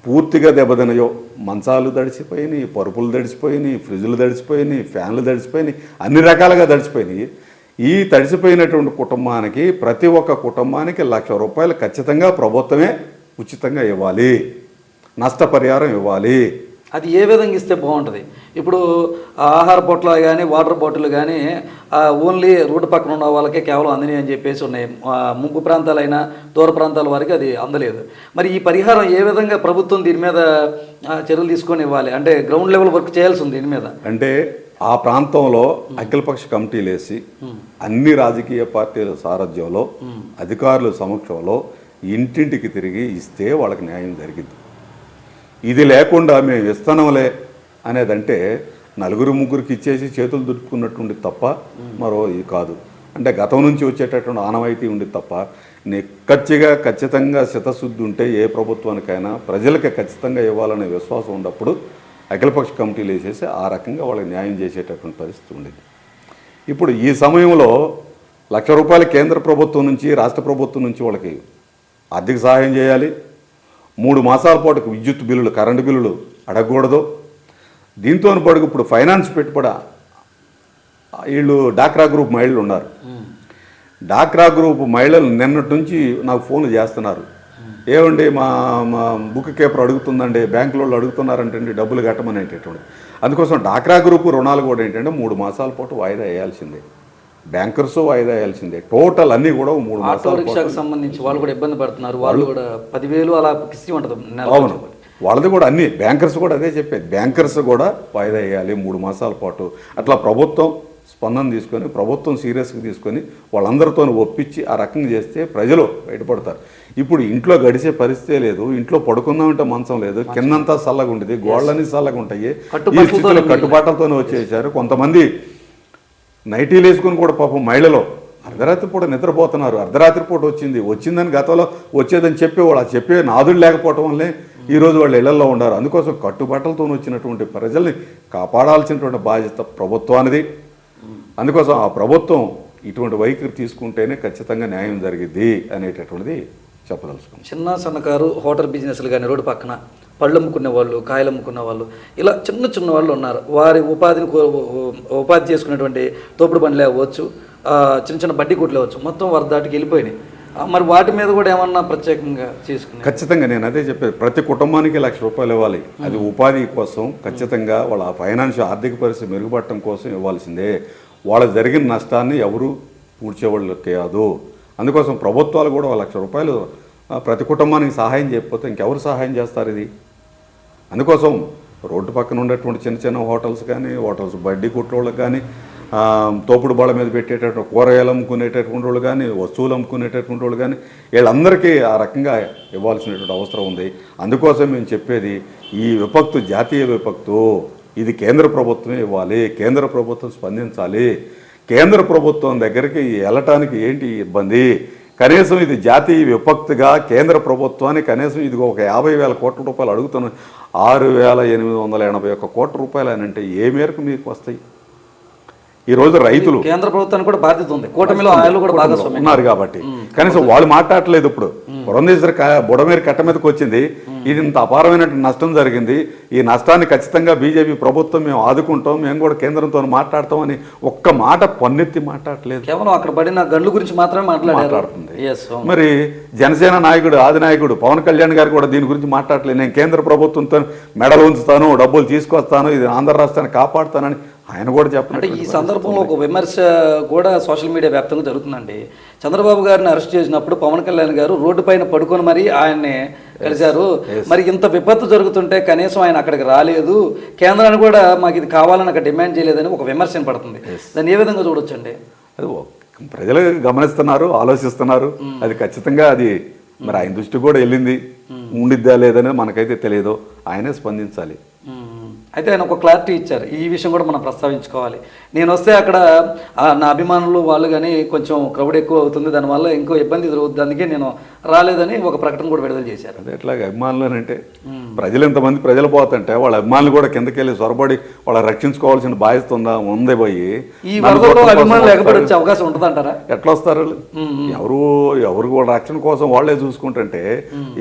పూర్తిగా దెబ్బతిన్నాయో, మంచాలు తడిసిపోయినాయి, పరుపులు తడిసిపోయినాయి, ఫ్రిడ్జ్లు తడిసిపోయినాయి, ఫ్యాన్లు తడిసిపోయినాయి, అన్ని రకాలుగా తడిసిపోయినాయి. ఈ తడిసిపోయినటువంటి కుటుంబానికి ప్రతి ఒక్క కుటుంబానికి ₹1,00,000 ఖచ్చితంగా ప్రభుత్వమే ఉచితంగా ఇవ్వాలి, నష్టపరిహారం ఇవ్వాలి. అది ఏ విధంగా ఇస్తే బాగుంటుంది? ఇప్పుడు ఆహార పొట్లు కానీ వాటర్ బాటిల్ కానీ ఓన్లీ రోడ్డు పక్కన ఉన్న వాళ్ళకే కేవలం అందని అని చెప్పేసి ఉన్నాయి. ముంపు ప్రాంతాలైనా దూర ప్రాంతాల వారికి అది అందలేదు. మరి ఈ పరిహారం ఏ విధంగా ప్రభుత్వం దీని మీద చర్యలు తీసుకొని ఇవ్వాలి? అంటే గ్రౌండ్ లెవెల్ వర్క్ చేయాల్సి ఉంది దీని మీద. అంటే ఆ ప్రాంతంలో అఖిలపక్ష కమిటీలు వేసి అన్ని రాజకీయ పార్టీల సారథ్యంలో అధికారుల సమక్షంలో ఇంటింటికి తిరిగి ఇస్తే వాళ్ళకి న్యాయం జరిగింది. ఇది లేకుండా మేము ఇస్తానంలే అనేదంటే నలుగురు ముగ్గురికి ఇచ్చేసి చేతులు దుడుపుకున్నట్టుండి తప్ప మరో ఇది కాదు. అంటే గతం నుంచి వచ్చేటటువంటి ఆనవాయితీ ఉండి తప్ప ఖచ్చితంగా చిత్తశుద్ధి ఉంటే ఏ ప్రభుత్వానికైనా ప్రజలకి ఖచ్చితంగా ఇవ్వాలనే విశ్వాసం ఉన్నప్పుడు అఖిలపక్ష కమిటీలు వేసేసి ఆ రకంగా వాళ్ళకి న్యాయం చేసేటటువంటి పరిస్థితి ఉండేది. ఇప్పుడు ఈ సమయంలో ₹1,00,000 కేంద్ర ప్రభుత్వం నుంచి రాష్ట్ర ప్రభుత్వం నుంచి వాళ్ళకి ఆర్థిక సహాయం చేయాలి. 3 మాసాల పాటు విద్యుత్ బిల్లులు, కరెంటు బిల్లులు అడగకూడదు. దీంతో పాటు ఇప్పుడు ఫైనాన్స్ పెట్టుబడి వీళ్ళు డాక్రా గ్రూప్ మహిళలు ఉన్నారు. డాక్రా గ్రూప్ మహిళలు నిన్నటి నుంచి నాకు ఫోన్లు చేస్తున్నారు. ఏమండి మా బుక్ కీపర్ అడుగుతుందండి, బ్యాంకులో అడుగుతున్నారంటే డబ్బులు కట్టమనేటటువంటి. అందుకోసం డాక్రా గ్రూప్ రుణాలు కూడా ఏంటంటే 3 మాసాల పాటు వాయిదా వేయాల్సిందే, బ్యాంకర్స్ వాయిదా వేయాల్సిందే. టోటల్ అన్నీ కూడా 3 మాసాలు. ఆటో రిక్షాకు సంబంధించి వాళ్ళు కూడా ఇబ్బంది పడుతున్నారు. వాళ్ళు కూడా 10,000 అలా కిస్తీ ఉంటుంది. అవును, వాళ్ళది కూడా అన్ని బ్యాంకర్స్ కూడా అదే చెప్పేది. బ్యాంకర్స్ కూడా వాయిదా వేయాలి 3 మాసాల పాటు. అట్లా ప్రభుత్వం స్పందన తీసుకొని, ప్రభుత్వం సీరియస్గా తీసుకొని వాళ్ళందరితో ఒప్పించి ఆ రకంగా చేస్తే ప్రజలు బయటపడతారు. ఇప్పుడు ఇంట్లో గడిచే పరిస్థితే లేదు. ఇంట్లో పడుకుందామంటే మంచం లేదు, కిందంతా చల్లగా ఉండేది, గోళ్ళని చల్లగా ఉంటాయి. ఈ స్థితిలో కట్టుబాట్లతోనే వచ్చేసారు. కొంతమంది నైటీలు వేసుకుని కూడా పాపం మహిళలు అర్ధరాత్రి పూట నిద్రపోతున్నారు. అర్ధరాత్రి పూట వచ్చిందని గతంలో వచ్చేదని చెప్పేవాళ్ళు. ఆ చెప్పే నాదుడు లేకపోవటం వల్లే ఈరోజు వాళ్ళు ఇళ్లలో ఉన్నారు. అందుకోసం కట్టుబట్టలతో వచ్చినటువంటి ప్రజల్ని కాపాడాల్సినటువంటి బాధ్యత ప్రభుత్వానిది. అందుకోసం ఆ ప్రభుత్వం ఇటువంటి వైఖరి తీసుకుంటేనే ఖచ్చితంగా న్యాయం జరిగిద్ది అనేటటువంటిది చెప్పదలుచుకున్నాం. చిన్న సన్నకారు హోటల్ బిజినెస్లు కానీ, రోడ్డు పక్కన పళ్ళు అమ్ముకునే వాళ్ళు, కాయలు అమ్ముకునే వాళ్ళు, ఇలా చిన్న వాళ్ళు ఉన్నారు. వారి ఉపాధి చేసుకునేటువంటి తోపుడు బండ్లు అవ్వచ్చు, చిన్న బడ్డీ కొట్లు అవ్వచ్చు, మొత్తం వారి దాటికి వెళ్ళిపోయినాయి. మరి వాటి మీద కూడా ఏమన్నా ప్రత్యేకంగా చేసుకుని ఖచ్చితంగా నేను అదే చెప్పేది. ప్రతి కుటుంబానికి ₹1,00,000 ఇవ్వాలి. అది ఉపాధి కోసం ఖచ్చితంగా వాళ్ళ ఫైనాన్షియల్ ఆర్థిక పరిస్థితి మెరుగుపడటం కోసం ఇవ్వాల్సిందే. వాళ్ళ జరిగిన నష్టాన్ని ఎవరు పూడ్చేవాళ్ళు కాదు. అందుకోసం ప్రభుత్వాలు కూడా ₹1,00,000 ప్రతి కుటుంబానికి సహాయం చేయకపోతే ఇంకెవరు సహాయం చేస్తారు ఇది? అందుకోసం రోడ్డు పక్కన ఉండేటువంటి చిన్న హోటల్స్ కానీ, బడ్డీ కొట్లోళ్ళకి కానీ, తోపుడు బాళ్ళ మీద పెట్టేటటువంటి కూరగాయలు అమ్ముకునేటటువంటి వాళ్ళు కానీ, వస్తువులు అమ్ముకునేటటువంటి వాళ్ళు కానీ, వీళ్ళందరికీ ఆ రకంగా ఇవ్వాల్సినటువంటి అవసరం ఉంది. అందుకోసం మేము చెప్పేది ఈ విపత్తు జాతీయ విపత్తు, ఇది కేంద్ర ప్రభుత్వమే ఇవ్వాలి. కేంద్ర ప్రభుత్వం స్పందించాలి. కేంద్ర ప్రభుత్వం దగ్గరికి వెళ్ళటానికి ఏంటి ఇబ్బంది? కనీసం ఇది జాతీయ విపత్తుగా కేంద్ర ప్రభుత్వానికి కనీసం ఇది ఒక ₹50,000 అడుగుతున్నాం. ₹6,881 అని అంటే ఏ మేరకు మీకు వస్తాయి? ఈరోజు రైతులు కేంద్ర ప్రభుత్వానికి కూడా బాధ్యత ఉంది. కూటమిలో ఆయన కూడా భాగస్వామ్యం ఉన్నారు కాబట్టి కనీసం వాళ్ళు మాట్లాడలేదు. ఇప్పుడు బుడమేరు కట్ట మీదకి వచ్చింది. ఇది ఇంత అపారమైన నష్టం జరిగింది. ఈ నష్టాన్ని ఖచ్చితంగా బీజేపీ ప్రభుత్వం మేము ఆదుకుంటాం, మేము కూడా కేంద్రంతో మాట్లాడతాం అని ఒక్క మాట పన్నెత్తి మాట్లాడలేదు. కేవలం అక్కడ పడిన గండ్ల గురించి మాత్రమే మాట్లాడుతుంది. మరి జనసేన నాయకుడు ఆది నాయకుడు పవన్ కళ్యాణ్ గారు కూడా దీని గురించి మాట్లాడలేదు. నేను కేంద్ర ప్రభుత్వంతో మెడలు ఉంచుతాను, డబ్బులు తీసుకొస్తాను, ఇది ఆంధ్ర రాష్ట్రాన్ని కాపాడుతానని ఆయన కూడా చెప్పారు. అంటే ఈ సందర్భంలో ఒక విమర్శ కూడా సోషల్ మీడియా వ్యాప్తంగా జరుగుతుందండి. చంద్రబాబు గారిని అరెస్ట్ చేసినప్పుడు పవన్ కళ్యాణ్ గారు రోడ్డు పైన పడుకొని మరి ఆయన్ని కలిశారు. మరి ఇంత విపత్తు జరుగుతుంటే కనీసం ఆయన అక్కడికి రాలేదు, కేంద్రాన్ని కూడా మాకు ఇది కావాలని అక్కడ డిమాండ్ చేయలేదని ఒక విమర్శ పడుతుంది. దాన్ని ఏ విధంగా చూడొచ్చండి? అది ప్రజలు గమనిస్తున్నారు, ఆలోచిస్తున్నారు. అది ఖచ్చితంగా అది మరి ఆయన దృష్టి కూడా వెళ్ళింది, ఉండిద్దా లేదనేది మనకైతే తెలియదు. ఆయనే స్పందించాలి. అయితే ఆయన ఒక క్లారిటీ ఇచ్చారు. ఈ విషయం కూడా మనం ప్రస్తావించుకోవాలి. నేను వస్తే అక్కడ నా అభిమానులు వాళ్ళు కానీ కొంచెం క్రౌడ్ ఎక్కువ అవుతుంది, దానివల్ల ఇంకో ఇబ్బంది ఎదురవుతుంది, అందుకే నేను రాలేదని ఒక ప్రకటన కూడా విడుదల చేశారు. అదే ఎట్లాగే అభిమానులు అంటే ప్రజలు ఎంతమంది ప్రజలు పోతుంటే వాళ్ళ అభిమానులు కూడా కిందకి వెళ్ళి సొరబడి వాళ్ళ రక్షించుకోవాల్సిన బాధ్యత ఉందే పోయి ఈ వరదలో అభిమానులు లేకపోతే వచ్చే అవకాశం ఉంటుందంటారా? ఎట్లా వస్తారు ఎవరు వాళ్ళ రక్షణ కోసం వాళ్ళే చూసుకుంటుంటే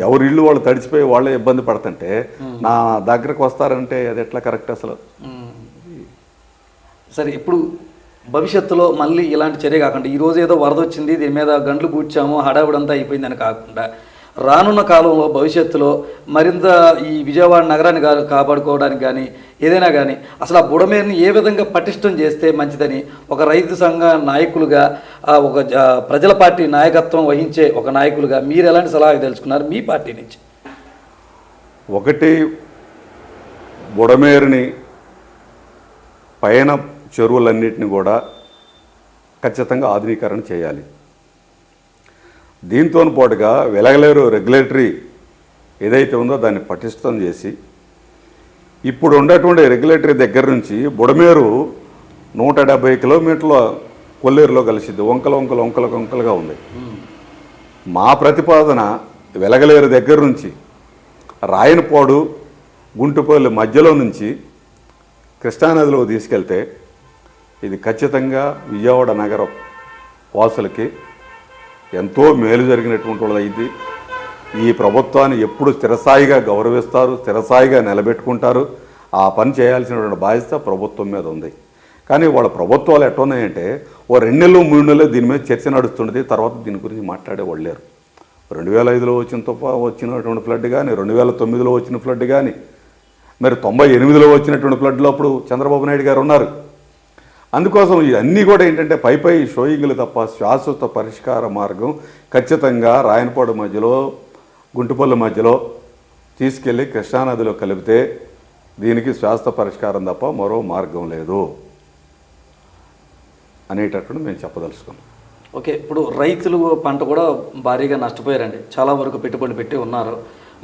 ఎవరి ఇల్లు వాళ్ళు తడిచిపోయి వాళ్ళే ఇబ్బంది పడుతుంటే నా దగ్గరకు వస్తారంటే అది ఎట్లా కరెక్ట్ అసలు? సరే, ఇప్పుడు భవిష్యత్తులో మళ్ళీ ఇలాంటి చర్య కాకుండా ఈరోజు ఏదో వరద వచ్చింది దీని మీద గంటలు పూడ్చాము హడావుడంతా అయిపోయిందని కాకుండా రానున్న కాలంలో భవిష్యత్తులో మరింత ఈ విజయవాడ నగరాన్ని కాపాడుకోవడానికి కానీ ఏదైనా కానీ అసలు ఆ బుడమేరుని ఏ విధంగా పటిష్టం చేస్తే మంచిదని ఒక రైతు సంఘ నాయకులుగా ఒక ప్రజల పార్టీ నాయకత్వం వహించే ఒక నాయకులుగా మీరు ఎలాంటి సలహా తెలుసుకున్నారు మీ పార్టీ నుంచి? ఒకటి, బుడమేరుని పైన చెరువులన్నిటిని కూడా ఖచ్చితంగా ఆధునీకరణ చేయాలి. దీంతో పాటుగా వెలగలేరు రెగ్యులేటరీ ఏదైతే ఉందో దాన్ని పటిష్టం చేసి ఇప్పుడు ఉన్నటువంటి రెగ్యులేటరీ దగ్గర నుంచి బుడమేరు 170 కిలోమీటర్ల కొల్లేరులో కలిసిద్ది. వంకలుగా ఉంది. మా ప్రతిపాదన వెలగలేరు దగ్గర నుంచి రాయనపాడు గుంటుపల్లి మధ్యలో నుంచి కృష్ణానదిలో తీసుకెళ్తే ఇది ఖచ్చితంగా విజయవాడ నగర వాసులకి ఎంతో మేలు జరిగినటువంటి వాళ్ళది అయింది. ఈ ప్రభుత్వాన్ని ఎప్పుడు స్థిరస్థాయిగా గౌరవిస్తారు, స్థిరస్థాయిగా నిలబెట్టుకుంటారు. ఆ పని చేయాల్సినటువంటి బాధ్యత ప్రభుత్వం మీద ఉంది. కానీ వాళ్ళ ప్రభుత్వాలు ఎట్టున్నాయంటే 2 నెలలు 3 నెలలు దీని మీద చర్చ నడుస్తున్నది, తర్వాత దీని గురించి మాట్లాడేవాళ్ళు లేరు. 2005లో వచ్చినటువంటి ఫ్లడ్ కానీ, 2009లో వచ్చిన ఫ్లడ్ కానీ, మరి 98లో వచ్చినటువంటి ఫ్లడ్లో అప్పుడు చంద్రబాబు నాయుడు గారు ఉన్నారు. అందుకోసం ఇవన్నీ కూడా ఏంటంటే పై షోయింగ్లు తప్ప శాశ్వత పరిష్కార మార్గం ఖచ్చితంగా రాయనపాడు మధ్యలో గుంటుపల్లి మధ్యలో తీసుకెళ్ళి కృష్ణానదిలో కలిపితే దీనికి శాశ్వత పరిష్కారం తప్ప మరో మార్గం లేదు అనేటట్టు మేము చెప్పదలుచుకున్నాం. ఓకే, ఇప్పుడు రైతులు పంట కూడా భారీగా నష్టపోయారండి, చాలా వరకు పెట్టుబడి పెట్టి ఉన్నారు.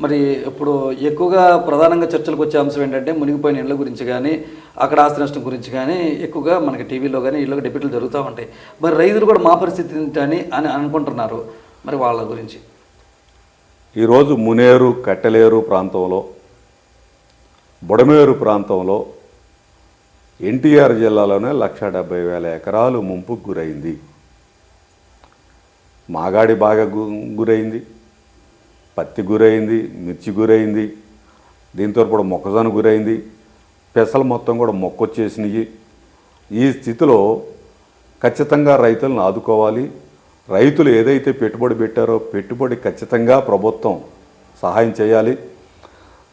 మరి ఇప్పుడు ఎక్కువగా ప్రధానంగా చర్చలకు వచ్చే అంశం ఏంటంటే మునిగిపోయిన ఇళ్ళ గురించి కానీ అక్కడ ఆస్తి నష్టం గురించి కానీ ఎక్కువగా మనకి టీవీలో కానీ ఇళ్ళకి డిబేట్లు జరుగుతూ ఉంటాయి. మరి రైతులు కూడా మా పరిస్థితి ఏంటని అనుకుంటున్నారు, మరి వాళ్ళ గురించి? ఈరోజు మునేరు కట్టలేరు ప్రాంతంలో బుడమేరు ప్రాంతంలో ఎన్టీఆర్ జిల్లాలోనే 1,70,000 ఎకరాలు ముంపుకు గురైంది. మాగాడి బాగా గురైంది, పత్తి గురైంది, మిర్చి గురైంది, దీంతో కూడా మొక్కజొన్న గురైంది, పెసలు మొత్తం కూడా మొక్కొచ్చేసినాయి. ఈ స్థితిలో ఖచ్చితంగా రైతులను ఆదుకోవాలి. రైతులు ఏదైతే పెట్టుబడి పెట్టారో పెట్టుబడి ఖచ్చితంగా ప్రభుత్వం సహాయం చేయాలి.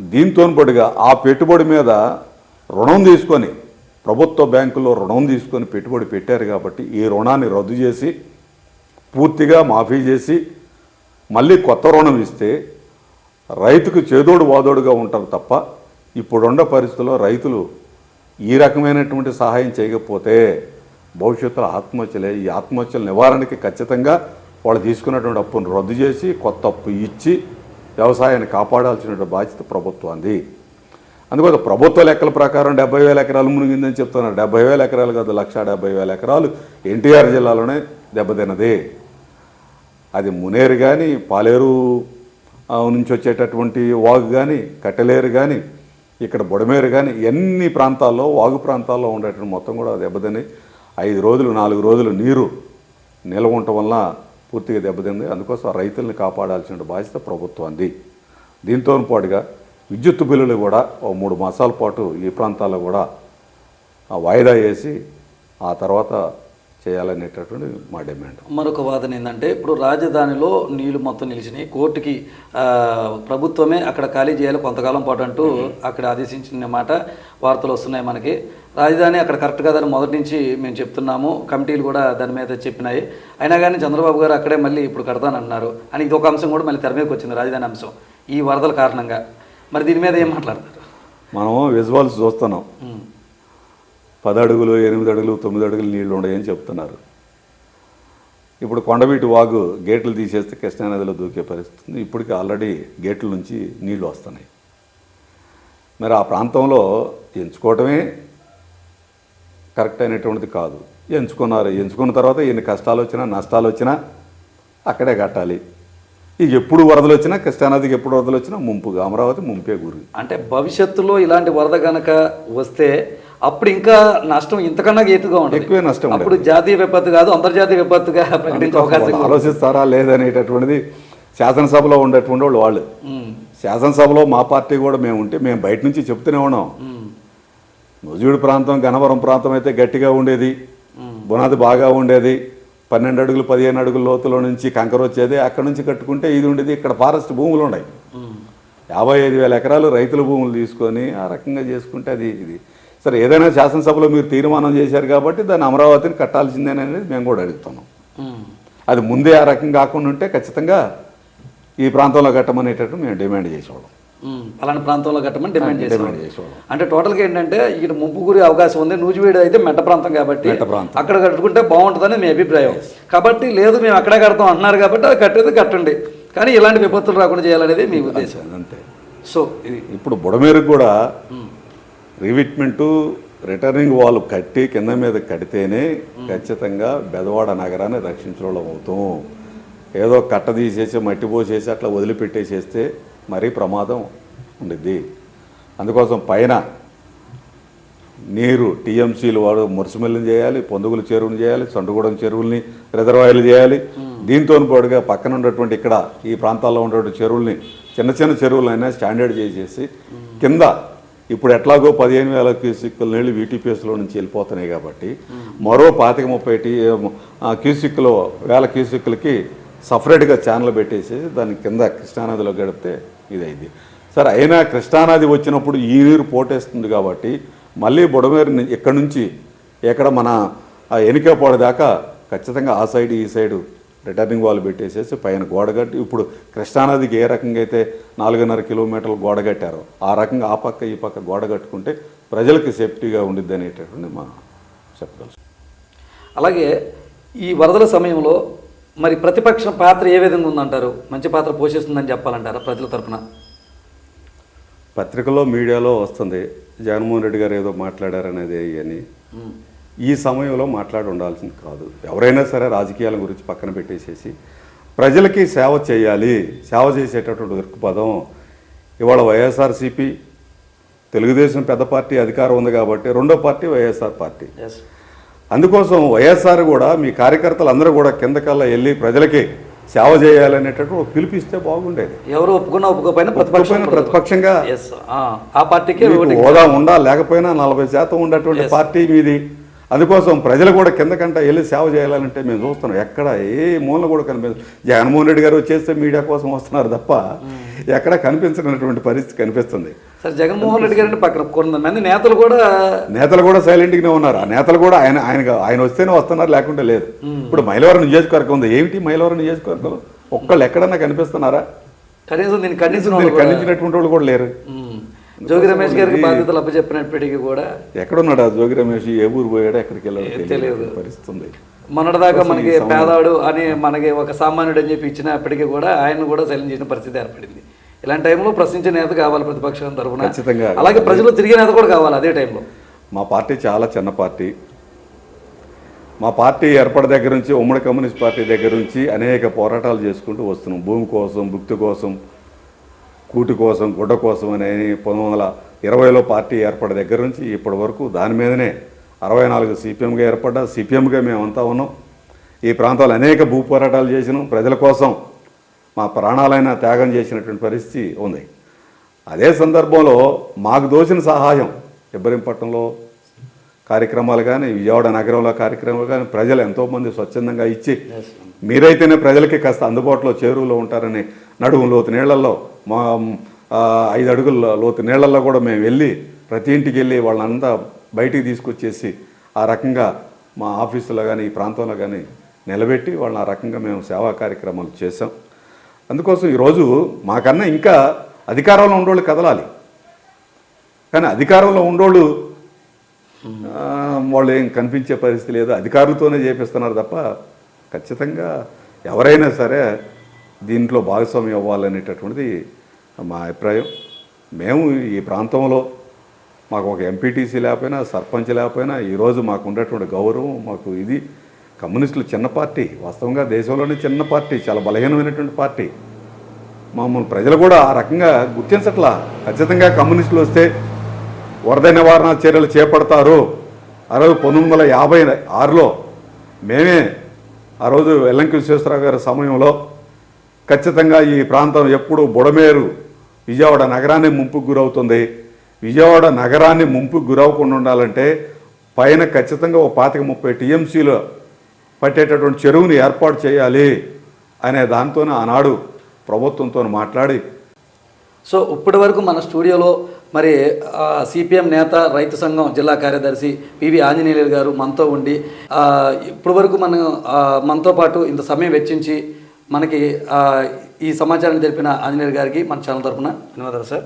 దీంతో పాటుగా ఆ పెట్టుబడి మీద రుణం తీసుకొని ప్రభుత్వ బ్యాంకుల్లో రుణం తీసుకొని పెట్టుబడి పెట్టారు కాబట్టి ఈ రుణాన్ని రద్దు చేసి పూర్తిగా మాఫీ చేసి మళ్ళీ కొత్త రుణం ఇస్తే రైతుకు చేదోడు వాదోడుగా ఉంటారు తప్ప ఇప్పుడున్న పరిస్థితుల్లో రైతులు ఈ రకమైనటువంటి సహాయం చేయకపోతే భవిష్యత్తులో ఆత్మహత్యలే. ఈ ఆత్మహత్యల నివారణకి ఖచ్చితంగా వాళ్ళు తీసుకున్నటువంటి అప్పును రద్దు చేసి కొత్త అప్పు ఇచ్చి వ్యవసాయాన్ని కాపాడాల్సినటువంటి బాధ్యత ప్రభుత్వాన్ని. అందుకోసం ప్రభుత్వ లెక్కల ప్రకారం 70,000 ఎకరాలు మునిగిందని చెప్తున్నారు. 70,000 ఎకరాలు కాదు, 1,70,000 ఎకరాలు ఎన్టీఆర్ జిల్లాలోనే దెబ్బతిన్నది. అది మునేరు కానీ, పాలేరు నుంచి వచ్చేటటువంటి వాగు కానీ, కట్టలేరు కానీ, ఇక్కడ బుడమేరు కానీ ఎన్ని ప్రాంతాల్లో వాగు ప్రాంతాల్లో ఉండేటువంటి మొత్తం కూడా దెబ్బతిని 5 రోజులు 4 రోజులు నీరు నిల్వ ఉండటం వల్ల పూర్తిగా దెబ్బతింది. అందుకోసం రైతుల్ని కాపాడాల్సిన బాధ్యత ప్రభుత్వాన్ని. దీంతో పాటుగా విద్యుత్ బిల్లులు కూడా 3 మాసాల పాటు ఈ ప్రాంతాల్లో కూడా వాయిదా వేసి ఆ తర్వాత చేయాలనేటటువంటి మా డిమాండ్. మరొక వాదన ఏంటంటే ఇప్పుడు రాజధానిలో నీళ్లు మొత్తం నిలిచినాయి, కోర్టుకి ప్రభుత్వమే అక్కడ ఖాళీ చేయాలి కొంతకాలం పాటు అంటూ అక్కడ ఆదేశించిన మాట వార్తలు వస్తున్నాయి మనకి. రాజధాని అక్కడ కరెక్ట్ కాదని మొదటి నుంచి మేము చెప్తున్నాము, కమిటీలు కూడా దాని మీద చెప్పినాయి. అయినా కానీ చంద్రబాబు గారు అక్కడే మళ్ళీ ఇప్పుడు కడతానంటున్నారు అని ఇది ఒక అంశం కూడా మళ్ళీ తెర మీదకి వచ్చింది, రాజధాని అంశం ఈ వరదల కారణంగా. మరి దీని మీద ఏం మాట్లాడతారు? మనం విజువల్స్ చూస్తున్నాం, 10 అడుగులు 8 అడుగులు 9 అడుగులు నీళ్లు ఉన్నాయని చెప్తున్నారు. ఇప్పుడు కొండవీటి వాగు గేట్లు తీసేస్తే కృష్ణానదిలో దూకే పరిస్థితి. ఇప్పటికీ ఆల్రెడీ గేట్ల నుంచి నీళ్లు వస్తున్నాయి. మరి ఆ ప్రాంతంలో ఎంచుకోవటమే కరెక్ట్ అయినటువంటిది కాదు. ఎంచుకున్న తర్వాత ఎన్ని కష్టాలు వచ్చినా నష్టాలు వచ్చినా అక్కడే కట్టాలి. ఇక ఎప్పుడు వరదలు వచ్చినా కృష్ణానదికి ఎప్పుడు వరదలు వచ్చినా ముంపుగా అమరావతి ముంపే గురి. అంటే భవిష్యత్తులో ఇలాంటి వరద కనుక వస్తే అప్పుడు ఇంకా నష్టం ఇంతకన్నా ఎత్తుగా ఉంటుంది, ఎక్కువే నష్టం. అప్పుడు జాతీయ విపత్తు కాదు అంతర్జాతీయ విపత్తుగా ప్రకటించే అవకాశం ఆలోచిస్తారా లేదనేటటువంటిది శాసనసభలో ఉండేటువంటి వాళ్ళు. శాసనసభలో మా పార్టీ కూడా మేము ఉంటే మేము బయట నుంచి చెప్తూనే ఉన్నాం. నూజివీడు ప్రాంతం గన్నవరం ప్రాంతం అయితే గట్టిగా ఉండేది, బునాది బాగా ఉండేది, 12 అడుగులు 15 అడుగుల లోతులో నుంచి కంకర వచ్చేది, అక్కడ నుంచి కట్టుకుంటే ఇది ఉండేది. ఇక్కడ ఫారెస్ట్ భూములు ఉన్నాయి, 55,000 ఎకరాలు రైతుల భూములు తీసుకొని ఆ రకంగా చేసుకుంటే అది ఇది సరే. ఏదైనా శాసనసభలో మీరు తీర్మానం చేశారు కాబట్టి దాన్ని అమరావతిని కట్టాల్సిందేననేది మేము కూడా అడుగుతున్నాం. అది ముందే ఆ రకంగా కాకుండా ఉంటే ఖచ్చితంగా ఈ ప్రాంతంలో కట్టమనేటట్టు మేము డిమాండ్ చేసేవాళ్ళం. అలాంటి ప్రాంతంలో కట్టమని డిమాండ్ చేసేవాళ్ళం. అంటే టోటల్గా ఏంటంటే ఇక్కడ ముంపు గురి అవకాశం ఉంది. నూజివీడు అయితే మెట్ట ప్రాంతం కాబట్టి అక్కడ కట్టుకుంటే బాగుంటుందని మీ అభిప్రాయం. కాబట్టి లేదు మేము అక్కడే కడతాం అంటున్నారు కాబట్టి అది కట్టేది కట్టండి, కానీ ఇలాంటి విపత్తులు రాకుండా చేయాలనేది మీ ఉద్దేశం. అంతే. సో ఇది ఇప్పుడు బుడమేరుకు కూడా రీవిట్మెంటు రిటర్నింగ్ వాల్ కట్టి కింద మీద కడితేనే ఖచ్చితంగా బెదవాడ నగరాన్ని రక్షించడం అవుతాం. ఏదో కట్ట తీసేసి మట్టి పోసేసి అట్లా వదిలిపెట్టేసేస్తే మరీ ప్రమాదం ఉండిద్ది. అందుకోసం పైన నీరు టీఎంసీలు వాడు మురసమిల్లిని చేయాలి, పొందుగుల చెరువుని చేయాలి, చండుగూడెం చెరువుల్ని రిజర్వాయర్లు చేయాలి. దీంతో పాటుగా పక్కన ఉన్నటువంటి ఇక్కడ ఈ ప్రాంతాల్లో ఉన్నటువంటి చెరువుల్ని చిన్న చిన్న చెరువులైనా స్టాండర్డ్ చేసేసి కింద ఇప్పుడు ఎట్లాగో 15,000 క్యూసిక్కుల నీళ్ళు వీటీపీఎస్లో నుంచి వెళ్ళిపోతున్నాయి కాబట్టి మరో 25-30 క్యూసిక్కులు 1000 క్యూసిక్కులకి సపరేట్గా ఛానల్ పెట్టేసి దాని కింద కృష్ణానదిలో గడిపితే ఇదైంది. సరే, అయినా కృష్ణానది వచ్చినప్పుడు ఈ నీరు పోటేస్తుంది కాబట్టి మళ్ళీ బుడమేరు ఎక్కడి నుంచి ఎక్కడ మన ఎనికేపాడు దాకా ఖచ్చితంగా ఆ సైడ్ ఈ సైడు రిటర్నింగ్ వాల్ పెట్టేసేసి పైన గోడ కట్టి ఇప్పుడు కృష్ణానదికి ఏ రకంగా అయితే 4.5 కిలోమీటర్లు గోడ కట్టారో ఆ రకంగా ఆ పక్క ఈ పక్క గోడ కట్టుకుంటే ప్రజలకు సేఫ్టీగా ఉండిద్ది అనేటటువంటి మా చెప్పగలం. అలాగే ఈ వరదల సమయంలో మరి ప్రతిపక్ష పాత్ర ఏ విధంగా ఉందంటారు? మంచి పాత్ర పోషిస్తుందని చెప్పాలంటారా ప్రజల తరఫున? పత్రికలో మీడియాలో వస్తుంది జగన్మోహన్ రెడ్డి గారు ఏదో మాట్లాడారనేది అని. ఈ సమయంలో మాట్లాడి ఉండాల్సింది కాదు. ఎవరైనా సరే రాజకీయాల గురించి పక్కన పెట్టేసేసి ప్రజలకి సేవ చేయాలి, సేవ చేసేటటువంటి దృక్పథం. ఇవాళ వైఎస్ఆర్సీపీ తెలుగుదేశం పెద్ద పార్టీ అధికారం ఉంది కాబట్టి రెండో పార్టీ వైఎస్ఆర్ పార్టీ. అందుకోసం వైఎస్ఆర్ కూడా మీ కార్యకర్తలు అందరూ కూడా కిందకల్లా వెళ్ళి ప్రజలకి సేవ చేయాలనేటట్టు పిలిపిస్తే బాగుండేది. ఎవరు ఒప్పుకోకపోయినా ప్రతిపక్షంగా ఆ పార్టీకి హోదా ఉండా లేకపోయినా 40% ఉన్నటువంటి పార్టీ మీది. అందుకోసం ప్రజలు కూడా కిందకంట వెళ్ళి సేవ చేయాలంటే మేము చూస్తున్నాం. ఎక్కడ ఏ మూల కూడా కనిపించదు. జగన్మోహన్ రెడ్డి గారు వచ్చేస్తే మీడియా కోసం వస్తున్నారు తప్ప ఎక్కడ కనిపించినటువంటి పరిస్థితి కనిపిస్తుంది. సార్, జగన్మోహన్ రెడ్డి గారు పక్కన కొంతమంది నేతలు కూడా సైలెంట్గానే ఉన్నారు. ఆ నేతలు కూడా ఆయన వస్తేనే వస్తున్నారు, లేకుంటే లేదు. ఇప్పుడు మైలవరం నియోజకవర్గం ఉంది. ఏమిటి మైలవరం నియోజకవర్గంలో ఒక్కళ్ళు ఎక్కడన్నా కనిపిస్తున్నారా? కనీసం దీన్ని ఖండించినటువంటి వాళ్ళు కూడా లేరు. జోగి రమేష్ గారికి బాధ్యతలు అప్పచెప్పినప్పటికీ కూడా ఎక్కడున్నాడు జోగి రమేష్? ఏ ఊరు పోయాడో ఎక్కడికి వెళ్ళాడో తెలియదు పరిస్థితుంది. మొన్నటిదాకా మనకి పేదాడు అని మనకి ఒక సామాన్యుడు అని చెప్పి ఇచ్చినప్పటికీ కూడా ఆయన కూడా సైలెంట్ చేసిన పరిస్థితి ఏర్పడింది. ఇలాంటి టైంలో ప్రశ్నించే నేత కావాలి ప్రతిపక్షం తరఫున, ఖచ్చితంగా. అలాగే ప్రజలు తిరిగే నేత కూడా కావాలి అదే టైంలో. మా పార్టీ చాలా చిన్న పార్టీ. మా పార్టీ ఏర్పడి దగ్గర నుంచి ఉమ్మడి కమ్యూనిస్ట్ పార్టీ దగ్గర నుంచి అనేక పోరాటాలు చేసుకుంటూ వస్తున్నాం. భూమి కోసం, భుక్తి కోసం, కూటి కోసం, గుడ్డ కోసం అని 1920లో పార్టీ ఏర్పడే దగ్గర నుంచి ఇప్పటి వరకు దాని మీదనే 64 సిపిఎంగా ఏర్పడ్డా. సిపిఎంగా మేమంతా ఉన్నాం. ఈ ప్రాంతాలు అనేక భూ పోరాటాలు చేసినాం. ప్రజల కోసం మా ప్రాణాలైనా త్యాగం చేసినటువంటి పరిస్థితి ఉంది. అదే సందర్భంలో మాకు దోచిన సహాయం ఇబ్బరింపట్నంలో కార్యక్రమాలు కానీ, విజయవాడ నగరంలో కార్యక్రమాలు కానీ ప్రజలు ఎంతోమంది స్వచ్ఛందంగా ఇచ్చి మీరైతేనే ప్రజలకి కాస్త అందుబాటులో చేరువలో ఉంటారని నడుము లోతు నీళ్లలో మా 5 అడుగుల లోతు నీళ్లలో కూడా మేము వెళ్ళి ప్రతి ఇంటికి వెళ్ళి వాళ్ళంతా బయటికి తీసుకొచ్చేసి ఆ రకంగా మా ఆఫీసులో కానీ ఈ ప్రాంతంలో కానీ నిలబెట్టి వాళ్ళని ఆ రకంగా మేము సేవా కార్యక్రమాలు చేసాం. అందుకోసం ఈరోజు మాకన్నా ఇంకా అధికారంలో ఉండేవాళ్ళు కదలాలి. కానీ అధికారంలో ఉండేవాళ్ళు వాళ్ళు ఏం కనిపించే పరిస్థితి లేదు. అధికారులతోనే చేపిస్తున్నారు తప్ప ఖచ్చితంగా ఎవరైనా సరే దీంట్లో భాగస్వామ్యం అవ్వాలనేటటువంటిది మా అభిప్రాయం. మేము ఈ ప్రాంతంలో మాకు ఒక ఎంపీటీసీ లేకపోయినా సర్పంచ్ లేకపోయినా ఈరోజు మాకు ఉండేటువంటి గౌరవం మాకు ఇది కమ్యూనిస్టులు చిన్న పార్టీ, వాస్తవంగా దేశంలోనే చిన్న పార్టీ, చాలా బలహీనమైనటువంటి పార్టీ. మామూలు ప్రజలు కూడా ఆ రకంగా గుర్తించట్లా. ఖచ్చితంగా కమ్యూనిస్టులు వస్తే వరద నివారణ చర్యలు చేపడతారు. ఆ రోజు 1956లో మేమే ఆ రోజు వెల్లంకి విశ్వేశ్వరరావు గారి సమయంలో ఖచ్చితంగా ఈ ప్రాంతం ఎప్పుడు బుడమేరు విజయవాడ నగరాన్ని ముంపుకు గురవుతుంది, విజయవాడ నగరాన్ని ముంపుకు గురవకుండా ఉండాలంటే పైన ఖచ్చితంగా ఒక 25-30 టీఎంసీలో పట్టేటటువంటి చెరువుని ఏర్పాటు చేయాలి అనే దాంతోనే ఆనాడు ప్రభుత్వంతో మాట్లాడి. సో ఇప్పటి వరకు మన స్టూడియోలో మరి సిపిఎం నేత, రైతు సంఘం జిల్లా కార్యదర్శి పివి ఆంజనేయులు గారు మనతో ఉండి ఇప్పటి వరకు మనతో పాటు ఇంత సమయం వెచ్చించి మనకి ఈ సమాచారాన్ని తెలిపిన ఆంజనేయులు గారికి మన ఛానల్ తరఫున ధన్యవాదాలు సార్.